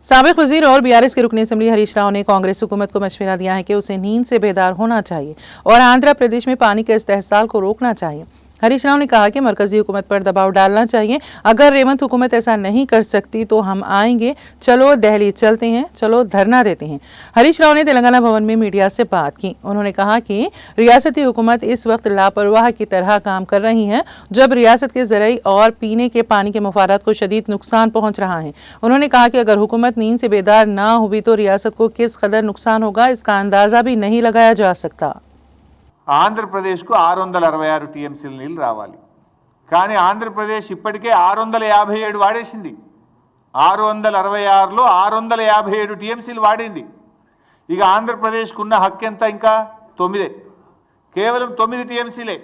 साबिक वजीर और बीआरएस के रुकन असेंबली हरीश राव ने कांग्रेस हुकूमत को मशवरा दिया है कि उसे नींद से बेदार होना चाहिए और आंध्र प्रदेश में पानी के इस्तेहसाल को रोकना चाहिए। हरीश राव ने कहा कि मरकजी हुकूमत पर दबाव डालना चाहिए। अगर रेवंत हुकूमत ऐसा नहीं कर सकती तो हम आएंगे, चलो दिल्ली चलते हैं, चलो धरना देते हैं। हरीश राव ने तेलंगाना भवन में मीडिया से बात की। उन्होंने कहा कि रियासती हुकूमत इस वक्त लापरवाह की तरह काम कर रही है जब रियासत के ज़राई और पीने के पानी के मफादात को शदीद नुकसान पहुँच रहा है। उन्होंने कहा कि अगर हुकूमत नींद से बेदार ना हुई तो रियासत को किस कदर नुकसान होगा इसका अंदाज़ा भी नहीं लगाया जा सकता। ఆంధ్రప్రదేశ్ కు 666 టీఎంసీల నీళ్లు రావాలి. కానీ ఆంధ్రప్రదేశ్ ఇప్పటికే 657 వాడేసింది. 666లో 657 టీఎంసీలు వాడింది. ఇక ఆంధ్రప్రదేశ్ కున్న హక్కు ఎంత? ఇంకా 9. కేవలం 9 టీఎంసీలే.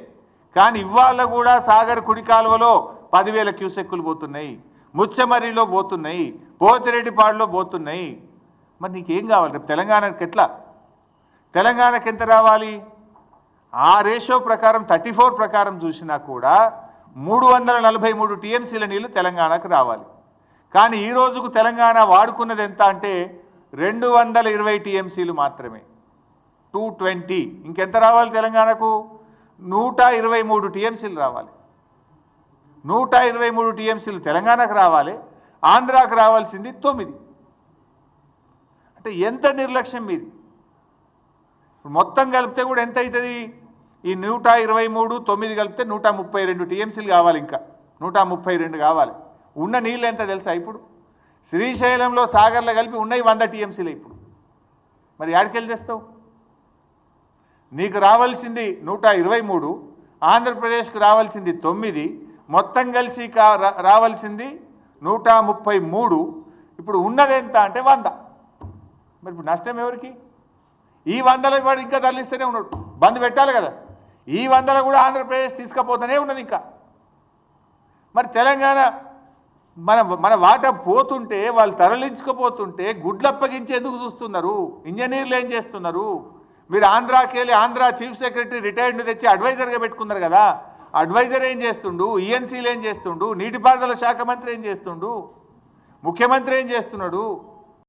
కానీ ఇవాళ కూడా సాగర్ కుడి కాలువలో 10,000 క్యూసెక్కులు పోతున్నాయి, ముచ్చమరిలో పోతున్నాయి, పోతిరెడ్డిపాడులో పోతున్నాయి. మరి నీకేం కావాలి? రేపు తెలంగాణకి ఎట్లా? తెలంగాణకి ఎంత రావాలి? ఆ రేషియో ప్రకారం 34 ప్రకారం చూసినా కూడా 343 టీఎంసీల నీళ్లు తెలంగాణకు రావాలి. కానీ ఈ రోజుకు తెలంగాణ వాడుకున్నది ఎంత అంటే 220 టీఎంసీలు మాత్రమే. 220. ఇంకెంత రావాలి తెలంగాణకు? 123 టీఎంసీలు రావాలి. 123 టీఎంసీలు తెలంగాణకు రావాలి. ఆంధ్రాకు రావాల్సింది 9. అంటే ఎంత నిర్లక్ష్యం మీది? మొత్తం కలిపితే కూడా ఎంత అవుతుంది? ఈ 123 9 కలిపితే 132 టీఎంసీలు కావాలి. ఇంకా 132 కావాలి. ఉన్న నీళ్ళు ఎంత తెలుసా? ఇప్పుడు శ్రీశైలంలో సాగర్లో కలిపి ఉన్నాయి 100 టీఎంసీలు. ఇప్పుడు మరి యాడికెళ్ళి తెస్తావు? నీకు రావాల్సింది 123, ఆంధ్రప్రదేశ్కు రావాల్సింది 9, మొత్తం కలిసి రావాల్సింది 133. ఇప్పుడు ఉన్నది ఎంత అంటే 100. మరి ఇప్పుడు నష్టం ఎవరికి? ఈ 100లో వాడు ఇంకా తరలిస్తూనే ఉన్నాడు. బంద్ పెట్టాలి కదా. ఈ 100లో కూడా ఆంధ్రప్రదేశ్ తీసుకుపోతూనే ఉన్నది ఇంకా. మరి తెలంగాణ మన వాటా పోతుంటే, వాళ్ళు తరలించుకుపోతుంటే గుడ్లప్పగించి ఎందుకు చూస్తున్నారు? ఇంజనీర్లు ఏం చేస్తున్నారు? మీరు ఆంధ్రాకి వెళ్ళి ఆంధ్ర చీఫ్ సెక్రటరీ రిటైర్డ్ తెచ్చి అడ్వైజర్గా పెట్టుకున్నారు కదా. అడ్వైజర్ ఏం చేస్తుండు? ఈఎన్సీలు ఏం చేస్తుండు? నీటిపారుదల శాఖ మంత్రి ఏం చేస్తుండు? ముఖ్యమంత్రి ఏం చేస్తున్నాడు?